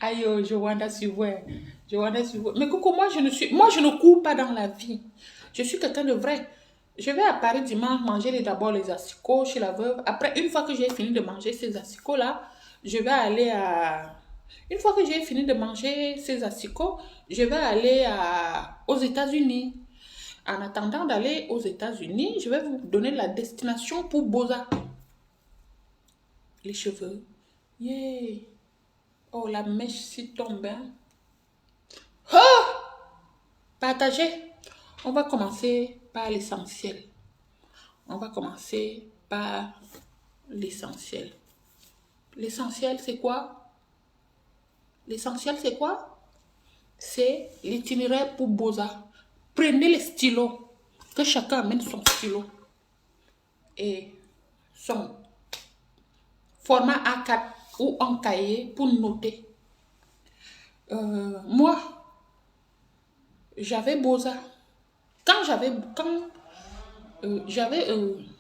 Aïe, je wonder si ouais. Je wonder si ouais. Mais coucou, moi, je ne cours pas dans la vie. Je suis quelqu'un de vrai. Je vais à Paris dimanche manger d'abord les asticots chez la veuve. Après, une fois que j'ai fini de manger ces asticots-là, je vais aller à... Une fois que j'ai fini de manger ces asticots, je vais aller aux États-Unis. En attendant d'aller aux États-Unis, je vais vous donner la destination pour Boza. Les cheveux. Yeah. Oh, la mèche s'y tombe. Hein. Partagez. On va commencer par l'essentiel. On va commencer par l'essentiel. L'essentiel, c'est quoi? L'essentiel, c'est quoi? C'est l'itinéraire pour Boza. Prenez les stylos. Que chacun amène son stylo. Et son format A4 ou en cahier pour noter. Moi, j'avais Boza.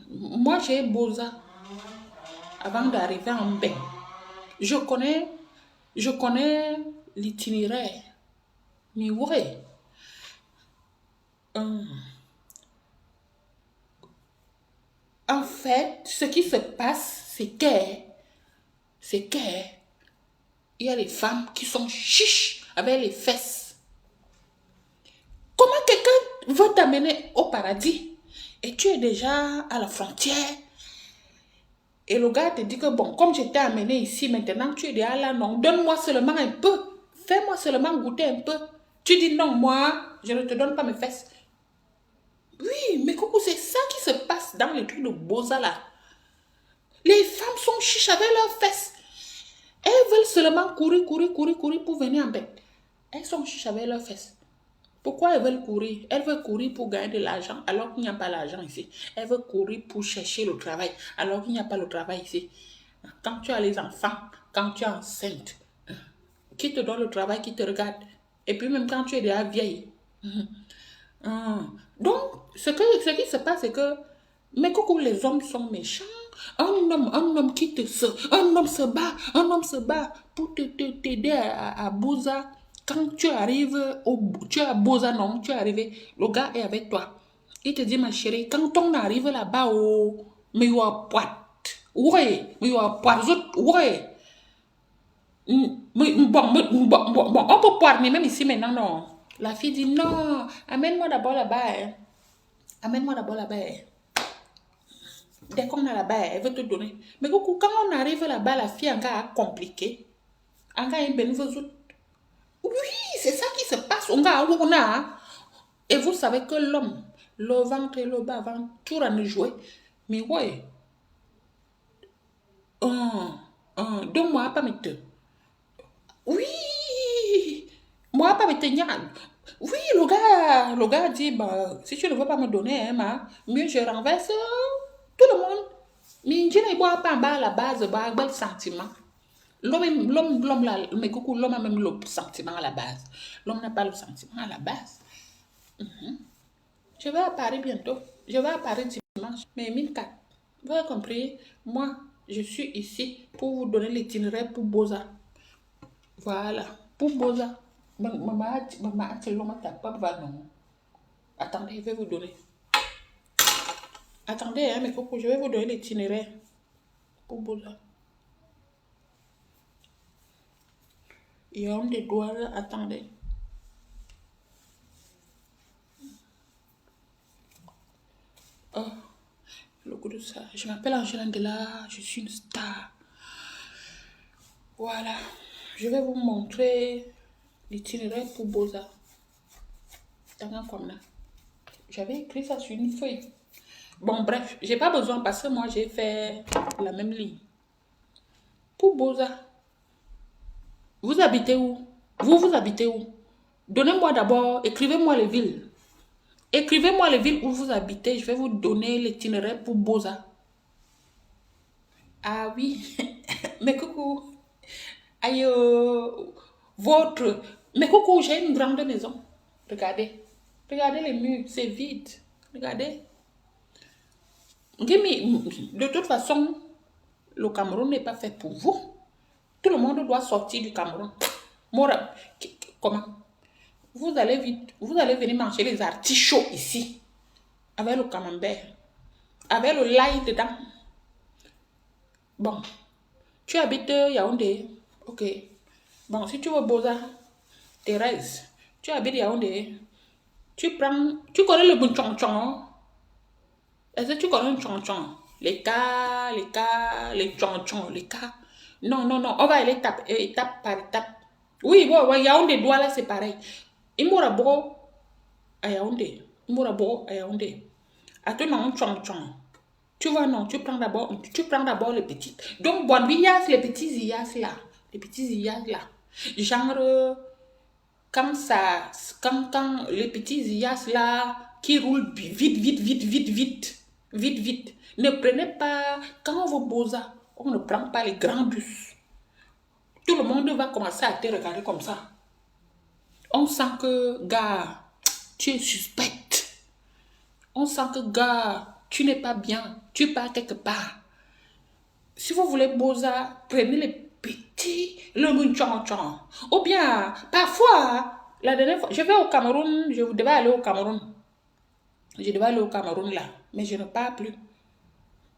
Moi, j'ai Boza avant d'arriver en bain. Je connais l'itinéraire. Mais ouais, en fait, ce qui se passe, c'est que il y a les femmes qui sont chiches avec les fesses. Comment quelqu'un veut t'amener au paradis et tu es déjà à la frontière et le gars te dit que bon, comme je t'ai amené ici, maintenant tu es déjà là, non, donne-moi seulement un peu, fais-moi seulement goûter un peu. Tu dis non, moi, je ne te donne pas mes fesses. Oui, mais coucou, c'est ça qui se passe dans les trucs de Boza là. Les femmes sont chiches avec leurs fesses. Elles veulent seulement courir pour venir en bête. Elles sont chiches avec leurs fesses. Pourquoi elles veulent courir? Elles veulent courir pour gagner de l'argent alors qu'il n'y a pas l'argent ici. Elles veulent courir pour chercher le travail alors qu'il n'y a pas le travail ici. Quand tu as les enfants, quand tu es enceinte, qui te donne le travail, qui te regarde. Et puis même quand tu es déjà vieille. Donc, ce qui se passe, c'est que, mais coucou, les hommes sont méchants. Un homme un homme se bat pour t'aider à Boza. Quand tu arrives, tu es à Boza, non, tu es arrivé, le gars est avec toi. Il te dit, ma chérie, quand on arrive là-bas, mais il y a poite. Ouais, mais il y a poite, ouais. Bon, on peut poire, mais même ici maintenant, non. La fille dit, non, amène-moi d'abord là-bas. Hein. Amène-moi d'abord là-bas. Hein. Dès qu'on est là-bas, elle veut te donner. Mais coucou, quand on arrive là-bas, la fille encore a compliqué. Encore une bénéfice. Oui, c'est ça qui se passe. On a. Et vous savez que l'homme, le ventre et le bas, avant tout à nous jouer. Mais ouais. Donne-moi pas mettre. Oui. Moi, pas mettre. Oui, le gars dit, bah, si tu ne veux pas me donner, hein, mieux je renverse tout le monde. Mais je ne vois pas en bas à la base, bah, le sentiment. L'homme, là, mais coucou, l'homme a même le sentiment à la base. L'homme n'a pas le sentiment à la base. Je vais à Paris bientôt. Je vais à Paris dimanche. Mais 1004. Vous avez compris? Moi, je suis ici pour vous donner l'itinéraire pour Boza. Voilà. Pour Boza. Maman, attendez, je vais vous donner. Attendez, hein, mes cocos, je vais vous donner l'itinéraire pour Boza. Il y a un des doigts là, attendez. Oh, le goût de ça. Je m'appelle Angela Ndela, je suis une star. Voilà. Je vais vous montrer l'itinéraire pour Boza. J'avais écrit ça sur une feuille. Bon, bref, j'ai pas besoin parce que moi j'ai fait la même ligne. Pour Boza, vous habitez où? Vous habitez où? Donnez-moi d'abord, écrivez-moi les villes. Écrivez-moi les villes où vous habitez. Je vais vous donner l'itinéraire pour Boza. Ah oui, mais coucou. Aïe, votre. Mais coucou, j'ai une grande maison. Regardez. Regardez les murs, c'est vide. Regardez. De toute façon, le Cameroun n'est pas fait pour vous. Tout le monde monde doit sortir du Cameroun. Mora, comment? Vous allez venir manger les artichauts ici, avec le camembert, avec le l'ail dedans. Bon, tu habites Yaoundé, ok. Bon, si tu veux Boza, Thérèse, tu habites Yaoundé, tu connais le bon chong-chong? Est-ce que tu connais le chong-chong? Les chong-chong, les cas. Non, non, non, on va aller étape par étape. Oui, bon, ouais, Yaoundé, Douala, c'est pareil. Il m'aura beau à Yaoundé. Il m'aura beau à Yaoundé. Attends, chong-chong. Tu vois, non, tu prends d'abord les petites. Donc, bon, les petits ziyas là. Les petits ziyas là. Genre, quand les petits ziyas là, qui roulent vite. Ne prenez pas, quand on va Boza, on ne prend pas les grands bus. Tout le monde va commencer à te regarder comme ça. On sent que, gars, tu es suspect. On sent que, gars, tu n'es pas bien. Tu pars quelque part. Si vous voulez Boza, prenez les petits, le mouchon-chon. Ou bien, parfois, la dernière fois, je vais au Cameroun, je devais aller au Cameroun. Je devais aller au Cameroun là, mais je ne pars plus.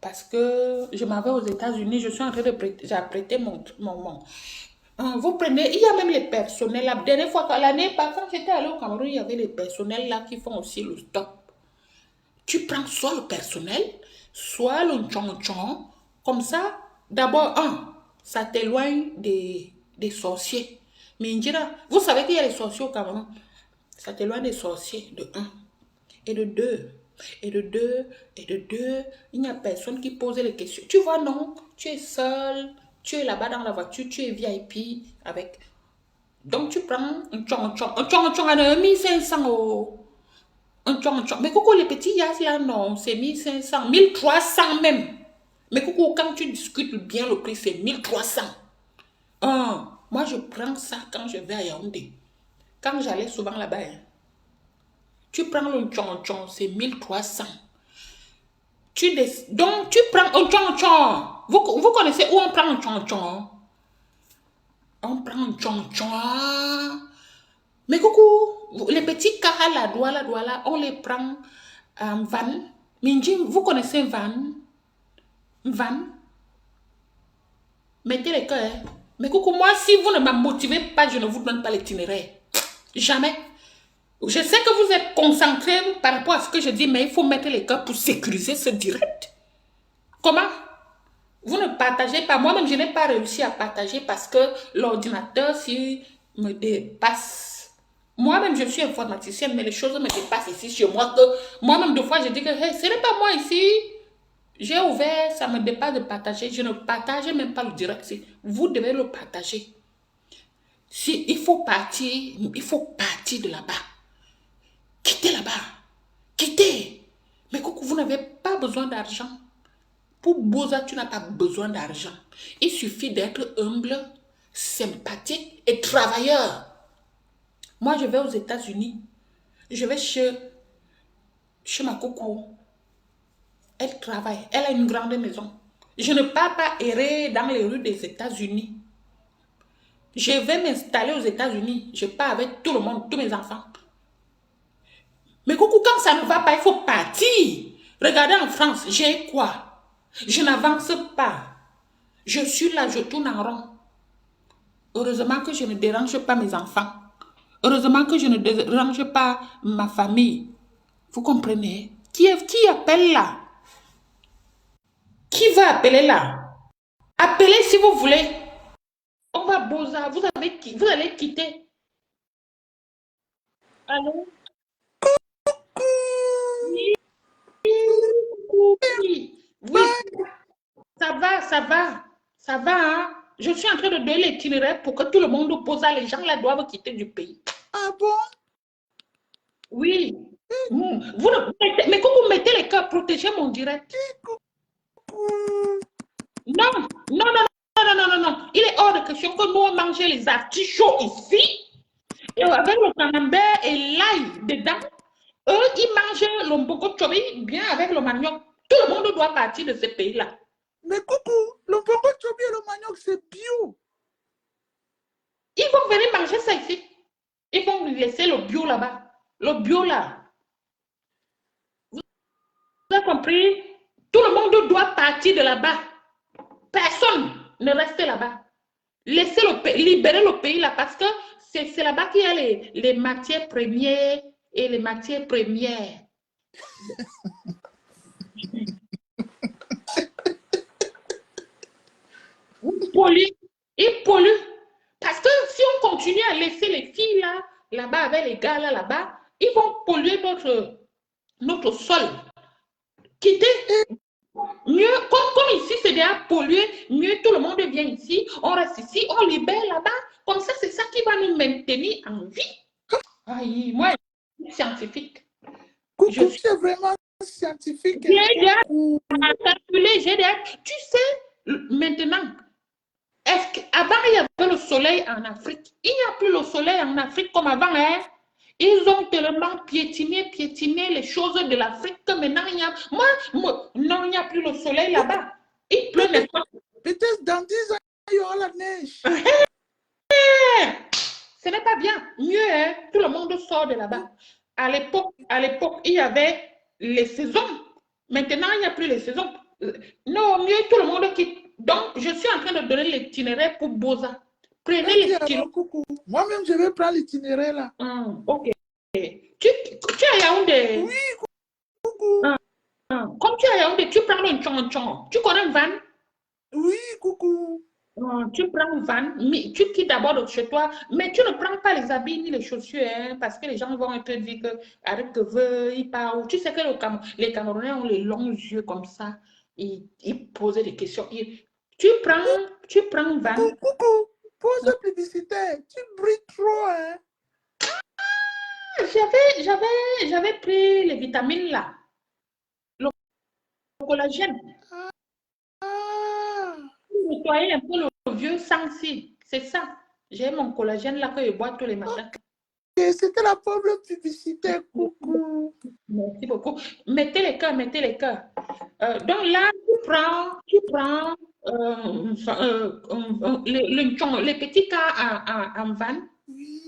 Parce que je m'en vais aux États-Unis, je suis en train de prêter, j'ai prêté mon. Vous prenez, il y a même les personnels. La dernière fois, l'année passée, quand j'étais allé au Cameroun, il y avait les personnels là qui font aussi le stop. Tu prends soit le personnel, soit le chong-chong. Comme ça, d'abord, ça t'éloigne des sorciers. Mais Indira, vous savez qu'il y a les sorciers au Cameroun. Ça t'éloigne des sorciers, de 1. Et de 2. Et de 2. Et de 2. Il n'y a personne qui pose les questions. Tu vois, non, tu es seul. Tu es là-bas dans la voiture. Tu es VIP avec. Donc, tu prends un chong-chong. Un chong-chong à 1500 euros. Un chong-chong. Mais coucou, les petits yas là, non, c'est 1500, 1300 même. Mais coucou, quand tu discutes bien le prix, c'est 1300. Moi, je prends ça quand je vais à Yaoundé. Quand j'allais souvent là-bas, tu prends le chong-chong, c'est 1300. Donc, tu prends un chong-chong. Vous connaissez où on prend un chong-chong? On prend un chong-chong. Mais coucou, les petits cas là, douala, on les prend en van. Minji, vous connaissez van? Van? Mettez les cœurs. Mais coucou, moi, si vous ne me motivez pas, je ne vous donne pas l'itinéraire. Jamais. Je sais que vous êtes concentré par rapport à ce que je dis, mais il faut mettre les cœurs pour sécuriser ce direct. Comment? Vous ne partagez pas. Moi-même, je n'ai pas réussi à partager parce que l'ordinateur, s'il me dépasse. Moi-même, je suis informaticienne, mais les choses me dépassent ici chez moi. Moi-même, 2 fois, je dis que hey, ce n'est pas moi ici. J'ai ouvert, ça me dépasse de partager. Je ne partage même pas le direct. Vous devez le partager. Si il faut partir de là-bas. Quittez là-bas. Quittez. Mais coucou, vous n'avez pas besoin d'argent. Pour Boza, tu n'as pas besoin d'argent. Il suffit d'être humble, sympathique et travailleur. Moi, je vais aux États-Unis. Je vais chez ma coucou. Elle travaille. Elle a une grande maison. Je ne pars pas errer dans les rues des États-Unis. Je vais m'installer aux États-Unis. Je pars avec tout le monde, tous mes enfants. Mais coucou, quand ça ne va pas, il faut partir. Regardez en France, j'ai quoi? Je n'avance pas. Je suis là, je tourne en rond. Heureusement que je ne dérange pas mes enfants. Heureusement que je ne dérange pas ma famille. Vous comprenez? Qui appelle là? Qui va appeler là? Appelez si vous voulez. On va Boza. Vous allez quitter. Allô? Oui, oui, oui. Ça va, hein? Je suis en train de donner l'itinéraire pour que tout le monde pose. Les gens là doivent quitter du pays. Ah bon? Oui. Mais quand vous mettez les cœurs, protégez mon direct. Non. Il est hors de question que nous mangions les artichauts ici. Et avec le camembert et l'ail dedans. Eux, ils mangent le mboko chobi bien avec le manioc. Tout le monde doit partir de ce pays-là. Mais coucou, le mboko chobi et le manioc, c'est bio. laisser le bio là-bas. Le bio là. Vous avez compris? Tout le monde doit partir de là-bas. Personne ne reste là-bas. Laissez le pays, libérer le pays là parce que c'est là-bas qu'il y a les matières premières et les matières premières. Ils polluent. Parce que si on continue à laisser les filles là-bas avec les gars là-bas, ils vont polluer notre sol. Quitter. Mieux, comme ici c'est déjà pollué, mieux tout le monde vient ici, on reste ici, on libère là-bas. Comme ça, c'est ça qui va nous maintenir en vie. Aïe, moi, je suis scientifique. Coucou, tu es vraiment scientifique. J'ai déjà calculé, tu sais, maintenant, avant il y avait le soleil en Afrique. Il n'y a plus le soleil en Afrique comme avant, hein? Ils ont tellement piétiné les choses de l'Afrique que maintenant, il y a... non, il n'y a plus le soleil là-bas. Il pleut n'est pas. Peut-être dans 10 ans, il y aura la neige. Ce n'est pas bien. Mieux, hein? Tout le monde sort de là-bas. À l'époque, il y avait les saisons. Maintenant, il n'y a plus les saisons. Non, mieux, tout le monde quitte. Donc, je suis en train de donner l'itinéraire pour Boza. Prenez l'itinéraire. Moi-même, je vais prendre l'itinéraire là. Ok. Tu es à Yaoundé? Oui, coucou. Comme tu es à Yaoundé, tu prends le tchon-tchon. Tu connais un van? Oui, coucou. Tu prends un van, tu quittes d'abord de chez toi, mais tu ne prends pas les habits ni les chaussures, hein, parce que les gens vont te dire que avec que veut, il part. Tu sais que les Camerounais ont les longs yeux comme ça. Ils posent des questions. Tu prends un van. Coucou, pause publicitaire. Tu brilles trop, hein? J'avais pris les vitamines là. Le collagène. Nettoyer un peu le vieux sang-ci. C'est ça. J'ai mon collagène là que je bois tous les matins. C'était la pauvre publicité, coucou. Merci beaucoup. Mettez les cœurs. Donc là, tu prends les petits cas en van. Oui.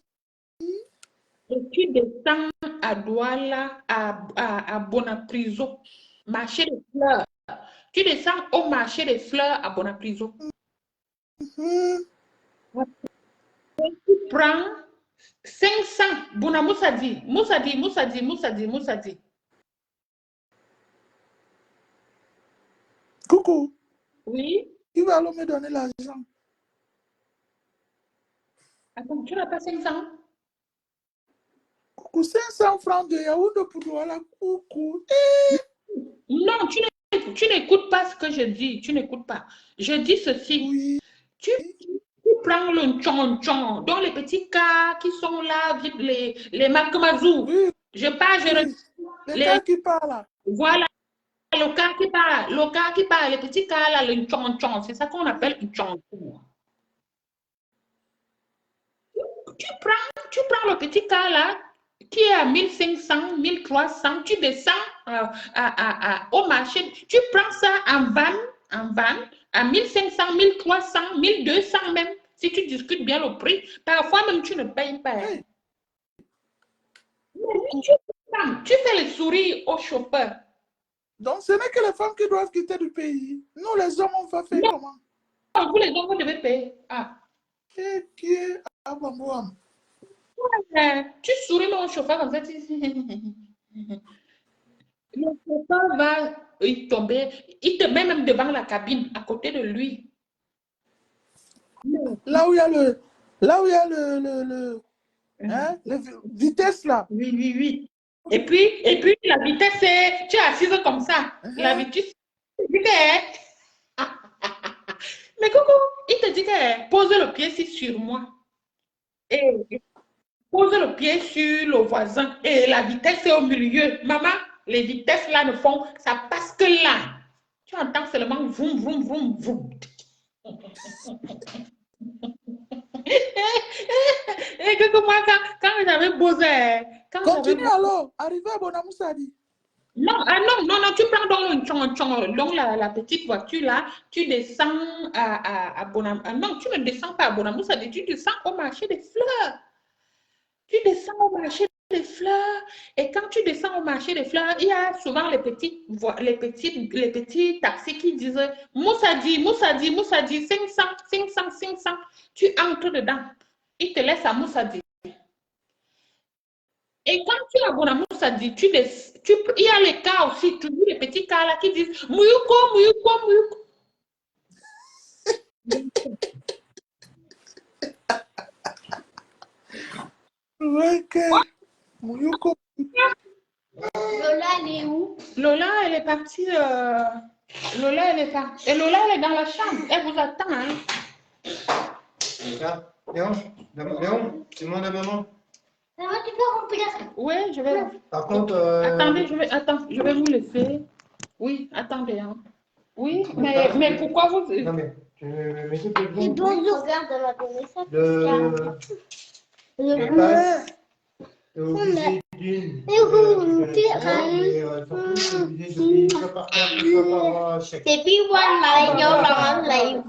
Et tu descends à Douala, à Bonapriso, marché des fleurs. Tu descends au marché des fleurs à Bonapriso. Tu prends 500, Bouna Moussadi. Coucou. Oui. Qui va alors me donner l'argent? Attends, tu n'as pas 500? Coucou, 500 francs de Yaoundé pour Douala. Coucou. Non, tu n'écoutes pas ce que je dis. Tu n'écoutes pas. Je dis ceci. Oui. Tu prends le tchon-tchon, dans les petits cas qui sont là, les makamazou. Oui. Je parle, les cas qui parlent. Voilà, le cas qui parle, les petits cas là, le tchon-tchon, c'est ça qu'on appelle le tchon-tchon. Tu prends le petit cas là, qui est à 1500, 1300, tu descends au marché, tu prends ça en van, à 1500, 1300, 1200 même, si tu discutes bien le prix. Parfois même, tu ne payes pas. Hey. Tu fais le sourire au chauffeur. Donc, ce n'est que les femmes qui doivent quitter du pays. Nous, les hommes, on va faire comment? Non, vous les hommes, vous devez payer. Tu souris mon chauffeur comme ça. Le chauffeur va tomber. Il te met même devant la cabine, à côté de lui. Là où il y a le vitesse là. Oui. Et puis la vitesse, c'est, tu es assise comme ça. La vitesse, mais coucou, il te dit que pose le pied sur moi. Et pose le pied sur le voisin. Et la vitesse est au milieu. Maman, les vitesses là ne font, ça passe que là. Tu entends seulement vroom, vroom, vroom, vroom. Et que moi, quand j'avais posé. Continue alors, arrivé à Bonamoussadi. Non, tu prends donc la petite voiture là, tu descends à Bonamoussadi. Non, tu ne descends pas à Bonamoussadi, tu descends au marché des fleurs. Tu descends au marché des fleurs et quand tu descends au marché des fleurs, il y a souvent les petits taxis qui disent Moussadi, Moussadi, Moussadi, 500, 500, 500. Tu entres dedans. Il te laisse à Moussadi. Et quand tu abonnes à Moussadi, il y a les cas aussi, toujours les petits cas là qui disent Mouyouko, Mouyouko, Mouyouko. Ouais, que... Mouyoko. Lola, elle est où? Lola, elle est partie. Lola, elle est partie. Et Lola, elle est dans la chambre. Elle vous attend. Hein. Léon, demande à maman. Maman, tu peux remplir. Oui, je vais. Par contre, Attendez, je vais vous laisser. Oui, attendez. Hein. Oui, mais pourquoi vous. non mais, tu mets toutes les Et secondes. donc, regarde dans la connaissance. Le passe est obligé d'une. Et puis, one like your mom, like 100.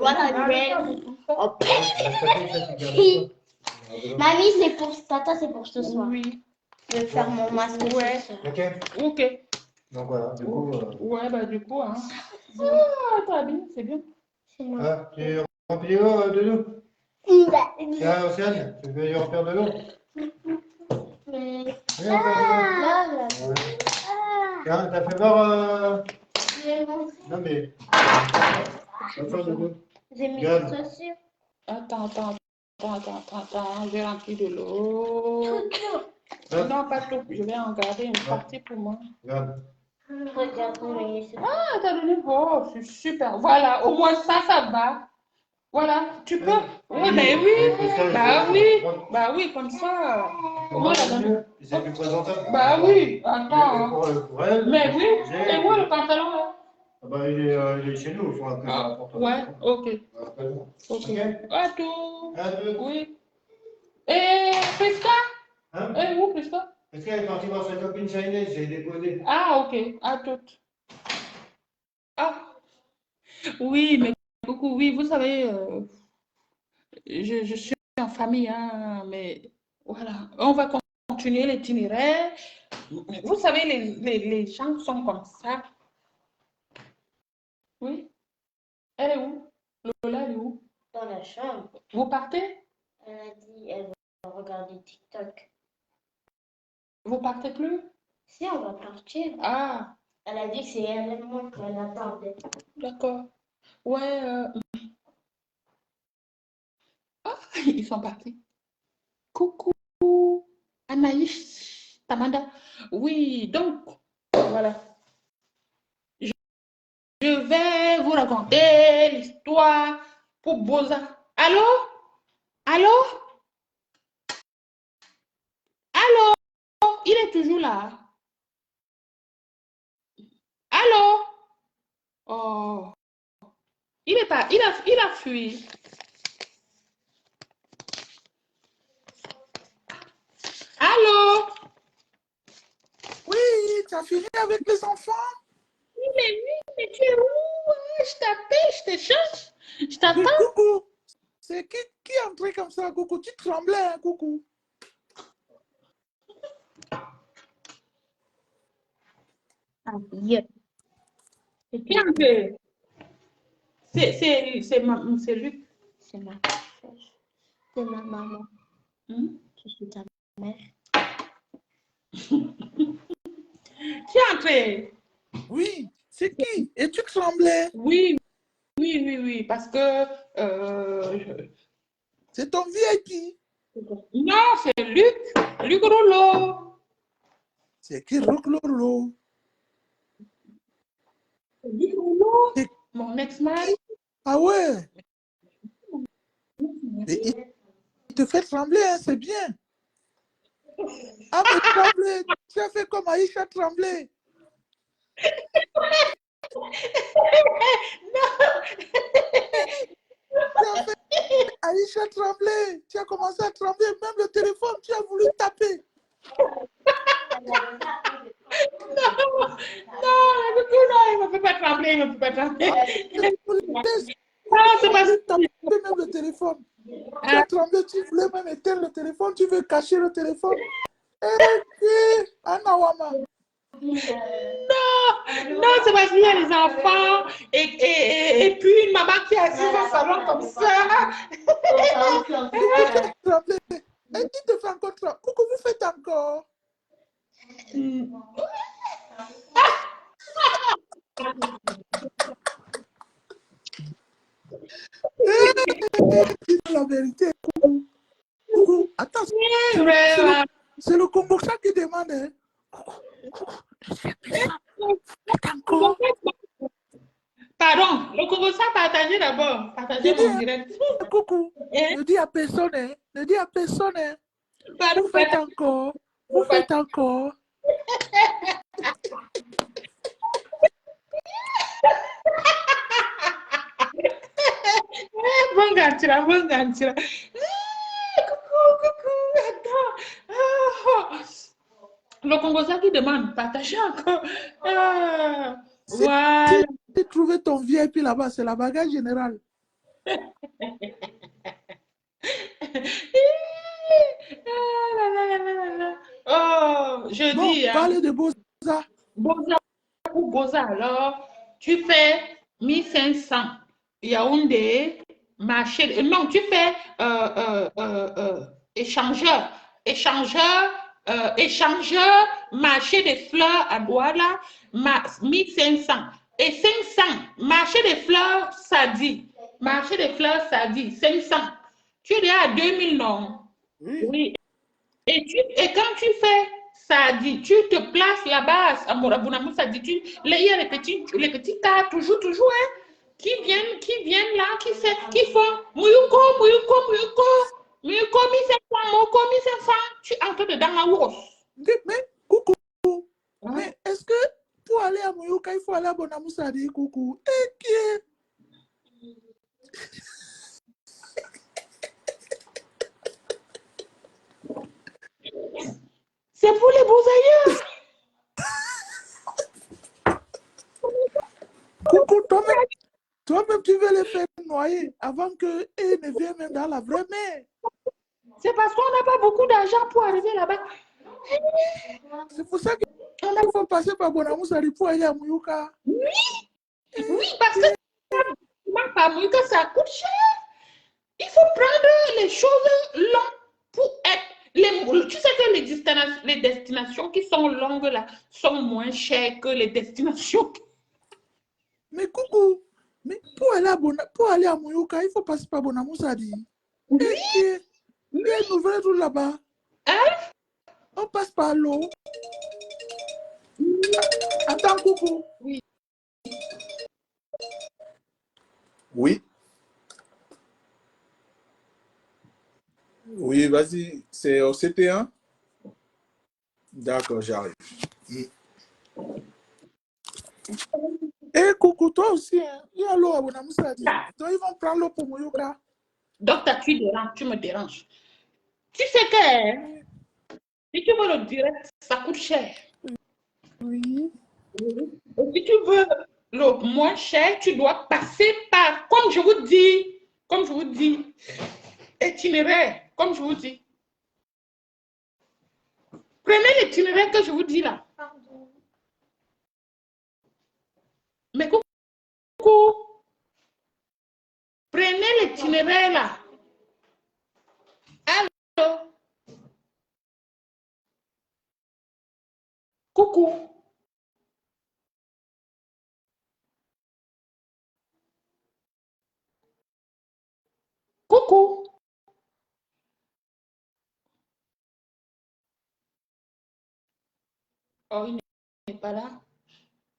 Mamie, c'est pour Tata, c'est pour ce soir. Oui. Je vais faire mon masque. Ouais. Ok. Ok. Donc voilà, du coup. Ouais, bah du coup, hein. Ah, très bien, c'est bien. Tu remplis l'eau de l'eau. Tiens, Océane, tu veux y remplir de l'eau. Viens, tiens, t'as fait voir. Non mais. J'ai mis les chaussures. Attends, j'ai rempli de l'eau. Non, pas tout. Je vais en garder une partie pour moi. Regarde. Regarde, mais c'est Ah, t'as donné. Oh, c'est super. Voilà, au moins ça va. Voilà, tu peux. Oui, mais oui. Bah oui, comme ça. Au moins, la donne. C'est plus présentable. Bah oui, attends. Pour elle. Mais oui. Et moi, le pantalon là? Ah bah, il est chez nous, il faudra que je l'apporte. Ouais, ok. Ok. À tout. Un, deux. Oui. Et Prisca? Hein? Et où, Prisca? Est-ce qu'elle est partie voir sa copine Chinese? J'ai déposé. Ah, ok. À toutes. Ah, oui, mais coucou, oui, vous savez, je suis en famille, hein, mais voilà. On va continuer l'itinéraire. Vous savez, les gens sont comme ça. Oui. Elle est où? Lola, elle est où? dans la chambre. Vous partez? Elle a dit elle va regarder TikTok. Vous partez plus? Si, on va partir. Ah, Elle a dit que c'est elle et moi qu'elle attendait. d'accord. Ouais, ah, ils sont partis. Coucou, Anaïs, Tamanda. Oui, donc, voilà. Je vais vous raconter l'histoire pour Boza. Allô? Allô? Allô? Il est toujours là. Allô? Oh, il est pas, il a fui. Allô? Oui, tu as fini avec les enfants? Oui, mais tu es où? Je t'appelle, je te cherche. Je Mais t'attends. coucou, c'est qui est entré comme ça, coucou? Tu tremblais, hein, coucou? Yeah. C'est qui en fait? C'est Luc. C'est ma maman. Je suis ta mère. Qui est entré? Oui, c'est qui? Et tu tremblais? Oui, parce que C'est ton VIP. non, c'est Luc Rouleau. C'est qui Roklolo? Luc Rouleau, C'est mon ex-mari. Ah ouais, mais il te fait trembler, hein, c'est bien. Ah, mais trembler, tu as fait comme Aïcha trembler. Tu as fait Aïcha trembler. Tu as commencé à trembler, même le téléphone, tu as voulu taper. Non, il ne me fait pas trembler, il ne me fait pas trembler. Tu as voulu Non, c'est pas taper même le téléphone. Tu as tremblé, tu voulais même éteindre le téléphone, tu veux cacher le téléphone. Anawama. Non, c'est parce qu'il y a les enfants et puis une maman qui est assise au salon comme ça. Tremblé. Et il te fait encore trembler. Coucou, vous faites encore. Dis la vérité, coucou. Coucou, attends. C'est le Congo ça qui demande. Hein. Coucou, faites encore. Pardon, le Congo ça partagez d'abord. Partagez mon direct. Coucou, ne dis à personne. Hein. Ne dis à personne. Hein. Pardon, Vous faites encore. Vous faites encore. Bon gantira, bon gantira. Coucou, attends. Le Congo ça qui demande, partagez encore. Voilà. Si tu trouves ton VIP là-bas, c'est la bagage générale. Oh, je Bon, dis. parlez de Boza. Boza ou Boza, alors, tu fais 1500 Yaoundé, marché. Non, tu fais échangeur. Échangeur, marché des fleurs à Douala, 1500. Et 500, marché des fleurs, ça dit. Marché des fleurs, ça dit 500. Tu es à 2000, non? Oui. Et quand tu fais ça dit, tu te places là-bas à Morabunamou, ça dit, il y a les petits cas, toujours, hein, qui viennent là, qui font Mouyuko, Moko, tu entres dedans la hausse. Mais, coucou, mais est-ce que pour aller à Mouyuka, il faut aller à Bonamou, ça dit, coucou, et qui est? C'est pour les beaux ailleurs. Coucou, toi-même, tu veux les faire noyer avant qu'eux ne viennent même dans la vraie mer. C'est parce qu'on n'a pas beaucoup d'argent pour arriver là-bas. C'est pour ça qu'il faut passer par Bonamou, ça dit, pour aller à Mouyuka. Oui, parce que par Mouyuka, ça coûte cher. Il faut prendre les choses longues pour être. Tu sais que les destinations qui sont longues là sont moins chères que les destinations. Mais coucou, mais pour aller à Mouyuka, il faut passer par Bonamou, ça dit. Oui. Il y a une nouvelle route là-bas. Hein? On passe par l'eau. Attends, coucou. Oui. Oui. Oui, vas-y. C'est au CT1? D'accord, j'arrive. Eh, coucou, toi aussi, hein. Il y a l'eau à Bonamou, ça dit. Donc, ils vont prendre l'eau pour Mouyuka. Docteur, tu me déranges. Tu sais que si tu veux le direct, ça coûte cher. Oui. Et si tu veux le moins cher, tu dois passer par, comme je vous dis, itinéraire, comme je vous dis. Prenez l'itinéraire que je vous dis là. Mais coucou, prenez l'itinéraire là. Allô? Coucou. Coucou. Oh, il n'est pas là.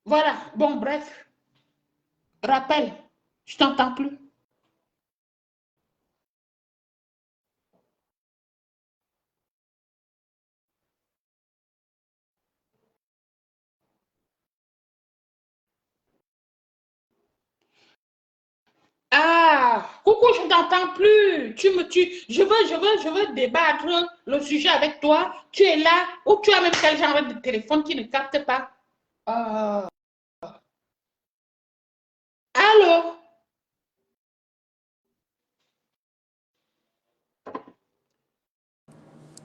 Voilà, bon, bref. Rappel, je t'entends plus. Ah, coucou, je ne t'entends plus. Je veux débattre le sujet avec toi. Tu es là ou tu as même quel genre de téléphone qui ne capte pas? Allô?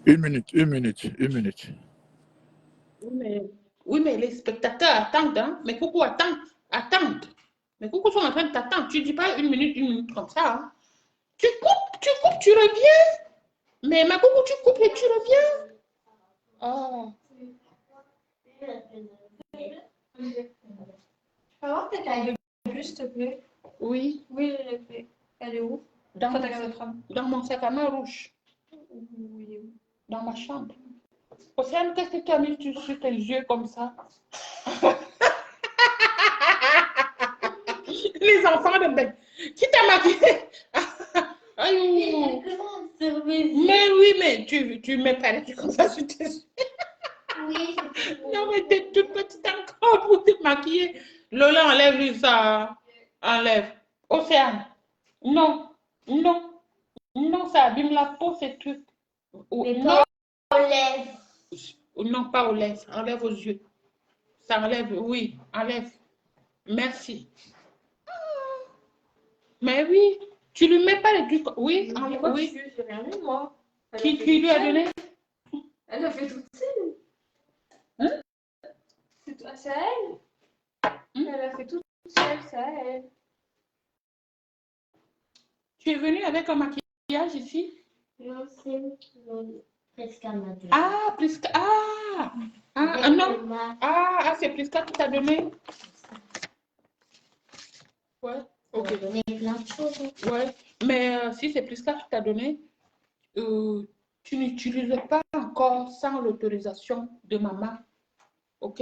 Une minute, une minute, une minute. Oui, mais les spectateurs attendent, hein. Mais coucou, attendent. Mais coucou sont en train de t'attendre. Tu dis pas une minute comme ça, hein. Tu coupes, tu reviens. Mais ma coucou, tu coupes et tu reviens. Oh. peux avoir ta taille plus, s'il te plaît? Oui. Oui, je l'ai fait. Elle est où? Dans mon sac à main rouge. Oui. Dans ma chambre. Océane, qu'est-ce que tu as mis sur tes yeux comme ça? Les enfants de bête. Qui t'a maquillé? Aïe. Mais oui, mais tu mets pas les trucs comme ça sur tes yeux. Oui. Non, mais t'es toute petite encore pour te maquiller. Lola, enlève ça. Enlève. Océane. Non. Non. Non, ça abîme la peau, ces trucs. Mais Non. pas aux lèvres. Non, pas aux lèvres. Enlève aux yeux. Ça enlève, oui, enlève. Merci. Mais oui, tu lui mets pas les trucs. Oui, enlève. Oui. J'ai rien vu, moi. Qui lui a donné? Elle a fait toute seule. Hein? C'est à elle. Elle a fait toute seule, c'est à elle. Tu es venu avec un maquillage ici? Non, c'est presque à ma Ah, Prisca. Non. C'est Prisca qui t'a donné? Ouais. Ok. On a donné plein de choses. Ouais. Mais si c'est Prisca qui t'a donné, tu n'utilises pas encore sans l'autorisation de maman. Ok?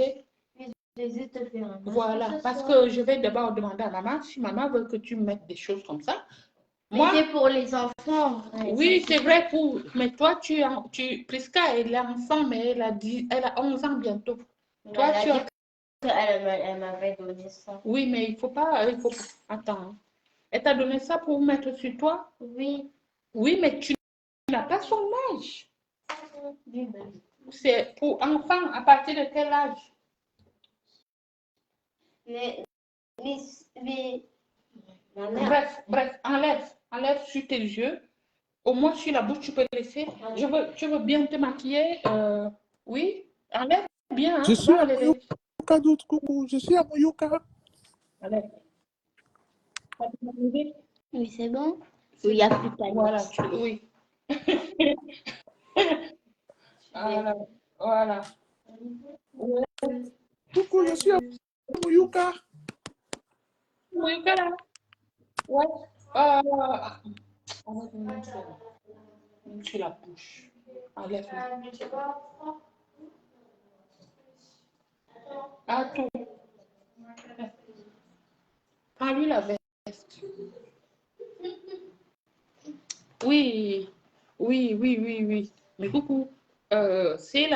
Voilà. Parce que je vais d'abord demander à maman si maman veut que tu mettes des choses comme ça. Mais c'est pour les enfants. Oui, c'est vrai pour. Mais toi, Prisca, elle est enfant, mais elle a 11 ans bientôt. Toi, Elle m'avait donné ça. Oui, mais il faut pas. Attends. Elle t'a donné ça pour mettre sur toi? Oui. Oui, mais tu n'as pas son âge. C'est pour enfants à partir de quel âge? Mais Bref, enlève sur tes yeux. Au moins sur la bouche, tu peux laisser. Tu veux bien te maquiller? Oui, enlève bien. Hein? Je suis à Moyoka d'autres coucou. Je suis à Moyoka. Enlève. Oui, c'est bon. Oui, il n'y a plus de panique. Voilà, oui. Voilà. Coucou, je suis à Moyoka. Moyoka là. Ouais. Sur la bouche. Enlève. Ah, tout. Prends-lui la veste. Oui. Mais coucou. C'est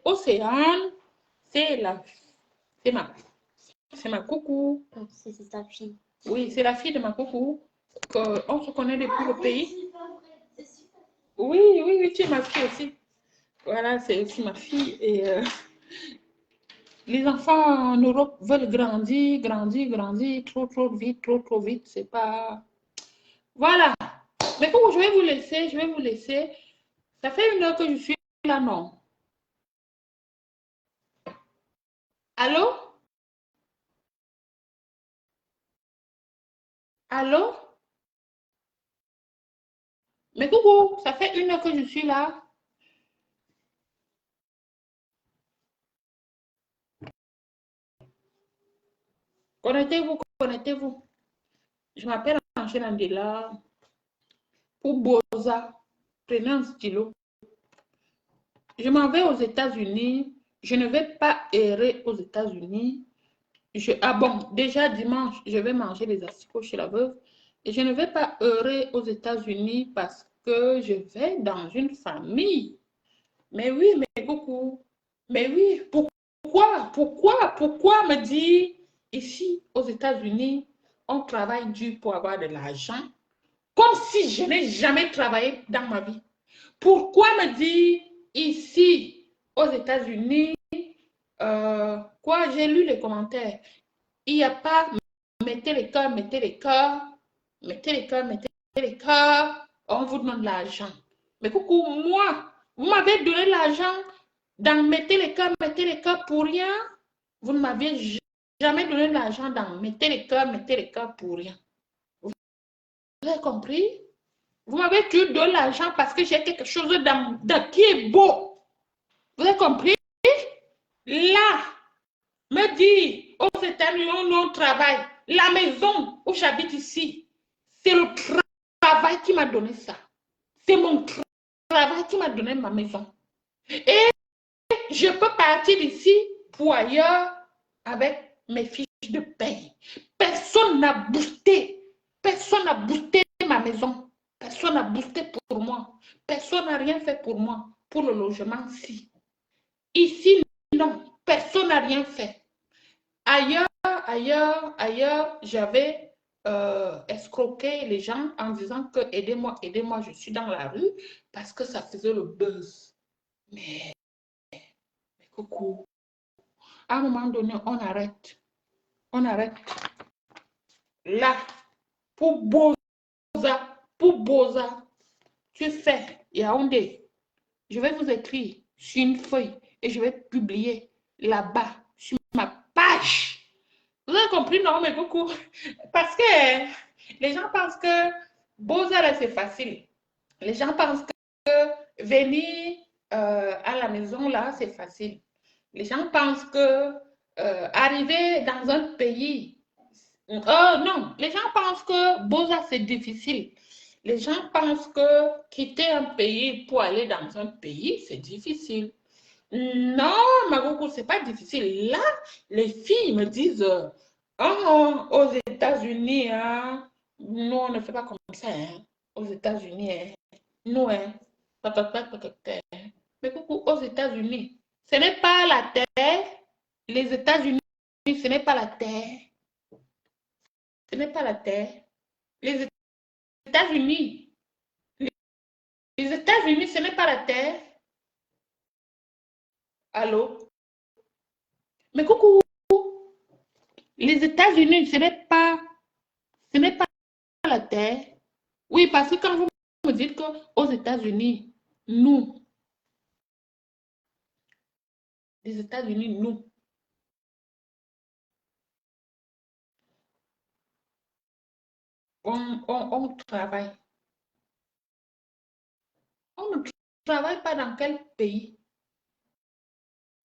Océane. C'est ma coucou. C'est ta fille. Oui, c'est la fille de ma coucou. On se connaît depuis le pays. Oui, tu es ma fille aussi. Voilà, c'est aussi ma fille. Et les enfants en Europe veulent grandir, trop vite. C'est pas. Voilà. Mais coucou, je vais vous laisser. Ça fait 1 heure que je suis là, non? Allô? Allô? Mais coucou, ça fait 1 heure que je suis là. Connectez-vous. Je m'appelle Angèle Andela. Pour Boza, prenez un stylo. Je m'en vais aux États-Unis. Je ne vais pas errer aux États-Unis. Déjà dimanche, je vais manger les asticots chez la veuve. Et je ne vais pas errer aux États-Unis parce que je vais dans une famille. Mais oui, mais coucou. Mais oui, pourquoi me dire ici aux États-Unis, on travaille dur pour avoir de l'argent, comme si je n'ai jamais travaillé dans ma vie. Pourquoi me dire ici aux États-Unis, j'ai lu les commentaires, il n'y a pas, mettez les cœurs, on vous donne l'argent. Mais coucou, moi, vous m'avez donné l'argent dans mettez les cœurs pour rien. Vous ne m'aviez jamais donné l'argent dans mettez les cœurs pour rien. Vous avez compris? Vous m'avez tué de l'argent parce que j'ai quelque chose qui est beau. Vous avez compris? Là, me dit aux États-Unis, on travaille. La maison où j'habite ici, c'est le travail qui m'a donné ça. C'est mon travail qui m'a donné ma maison. Et je peux partir d'ici pour ailleurs avec mes fiches de paye. Personne n'a boosté. Personne n'a boosté ma maison. Personne n'a boosté pour moi. Personne n'a rien fait pour moi, pour le logement ici. Ici, non. Personne n'a rien fait. Ailleurs, j'avais escroqué les gens en disant que aidez-moi, je suis dans la rue parce que ça faisait le buzz. Mais coucou, à un moment donné, on arrête. On arrête. Là, pour Boza, tu fais Yaoundé. Je vais vous écrire sur une feuille et je vais publier là-bas sur ma page. Vous avez compris, non, mais coucou. Parce que les gens pensent que Boza, c'est facile. Les gens pensent que venir à la maison, là, c'est facile. Les gens pensent que arriver dans un pays... non, les gens pensent que Boza, c'est difficile. Les gens pensent que quitter un pays pour aller dans un pays, c'est difficile. Non, Magoukou, c'est pas difficile. Là, les filles me disent, oh, aux États-Unis, hein, nous, on ne fait pas comme ça. Hein. Aux États-Unis, hein, nous, hein, mais coucou, aux États-Unis, ce n'est pas la terre. Les États-Unis, ce n'est pas la terre. Ce n'est pas la terre. Les États-Unis, les États-Unis, ce n'est pas la terre. Allô? Mais coucou, les États-Unis, ce n'est pas la terre. Oui, parce que quand vous me dites qu'aux États-Unis, nous, les États-Unis, nous, on travaille. On ne travaille pas dans quel pays?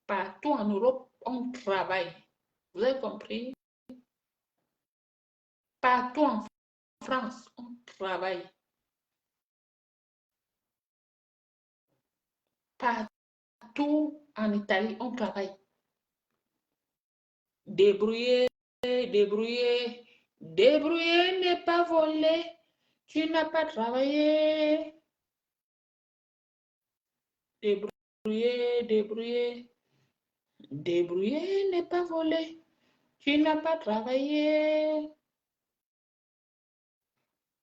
Partout en Europe, on travaille. Vous avez compris? Partout en France, on travaille. Partout en Italie, on travaille. Débrouiller, débrouiller, débrouiller n'est pas voler. Tu n'as pas travaillé. Débrouiller, débrouiller, débrouiller n'est pas voler. Tu n'as pas travaillé.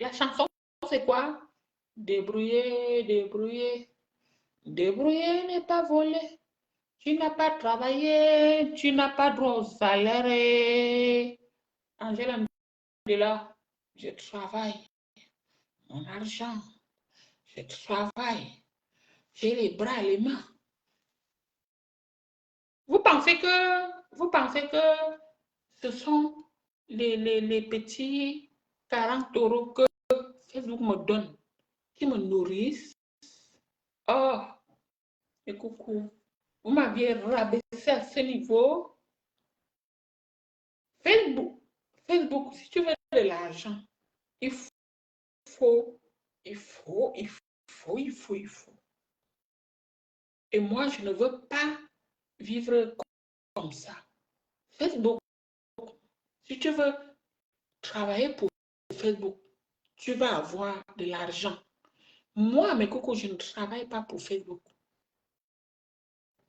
La chanson, c'est quoi? Débrouiller, débrouiller, débrouiller n'est pas voler. Tu n'as pas travaillé, tu n'as pas droit au salaire. Angela de là, je travaille. Mon argent, je travaille. J'ai les bras et les mains. Vous pensez que ce sont les petits 40 € que Facebook me donne, qui me nourrissent? Oh, et coucou, vous m'aviez rabaissé à ce niveau. Facebook, si tu veux de l'argent, il faut. Et moi, je ne veux pas vivre comme ça. Facebook, si tu veux travailler pour Facebook, tu vas avoir de l'argent. Moi, mes cocos, je ne travaille pas pour Facebook.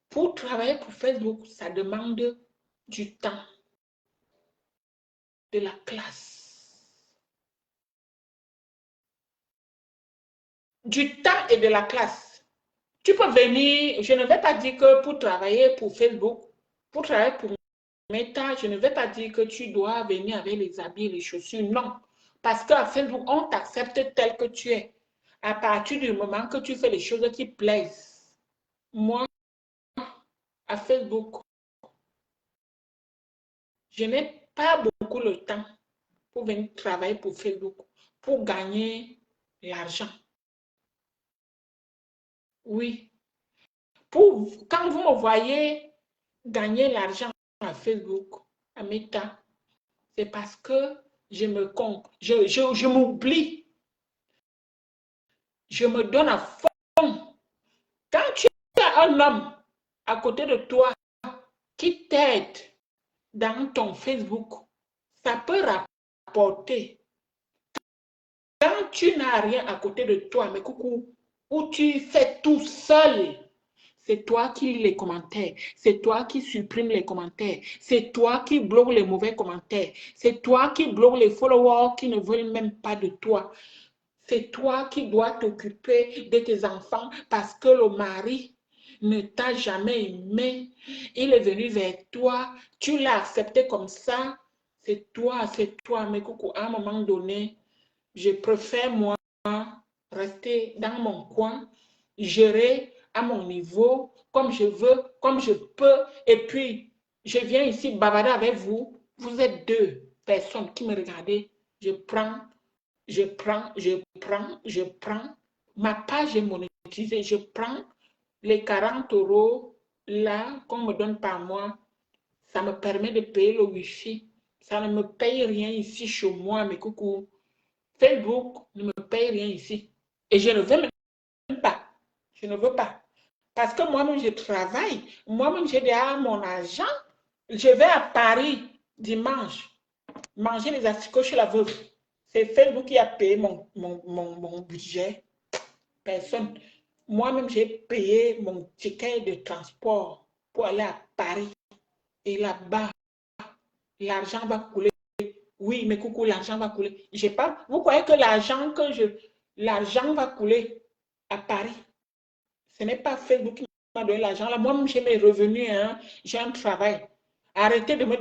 Pour travailler pour Facebook, ça demande du temps, de la classe. Du temps et de la classe. Tu peux venir, je ne vais pas dire que pour travailler pour Facebook, pour travailler pour Meta, je ne vais pas dire que tu dois venir avec les habits et les chaussures, non. Parce qu'à Facebook, on t'accepte tel que tu es. À partir du moment que tu fais les choses qui plaisent, moi, à Facebook, je n'ai pas beaucoup le temps pour venir travailler pour Facebook, pour gagner l'argent. Oui. Quand vous me voyez gagner l'argent à Facebook, à Meta, c'est parce que je m'oublie. Je me donne à fond. Quand tu as un homme à côté de toi qui t'aide dans ton Facebook, ça peut rapporter. Quand tu n'as rien à côté de toi, mais coucou, où tu fais tout seul, c'est toi qui lis les commentaires, c'est toi qui supprimes les commentaires, c'est toi qui bloques les mauvais commentaires, c'est toi qui bloques les followers qui ne veulent même pas de toi. C'est toi qui dois t'occuper de tes enfants parce que le mari ne t'a jamais aimé. Il est venu vers toi, tu l'as accepté comme ça. C'est toi. Mais coucou, à un moment donné, je préfère moi rester dans mon coin, gérer à mon niveau, comme je veux, comme je peux. Et puis, je viens ici bavarder avec vous. Vous êtes deux personnes qui me regardez. Je prends. Ma page est monétisée. Je prends les 40 € là qu'on me donne par mois. Ça me permet de payer le Wi-Fi. Ça ne me paye rien ici chez moi, mes coucou. Facebook ne me paye rien ici. Et je ne veux même pas. Je ne veux pas. Parce que moi-même, je travaille. Moi-même, j'ai déjà mon argent. Je vais à Paris dimanche manger les asticots chez la veuve. C'est Facebook qui a payé mon budget. Personne. Moi-même, j'ai payé mon ticket de transport pour aller à Paris. Et là-bas, l'argent va couler. Oui, mais coucou, l'argent va couler. J'ai pas. Vous croyez que l'argent va couler à Paris? Ce n'est pas Facebook qui m'a donné l'argent. Là, moi-même, j'ai mes revenus. Hein. J'ai un travail. Arrêtez de me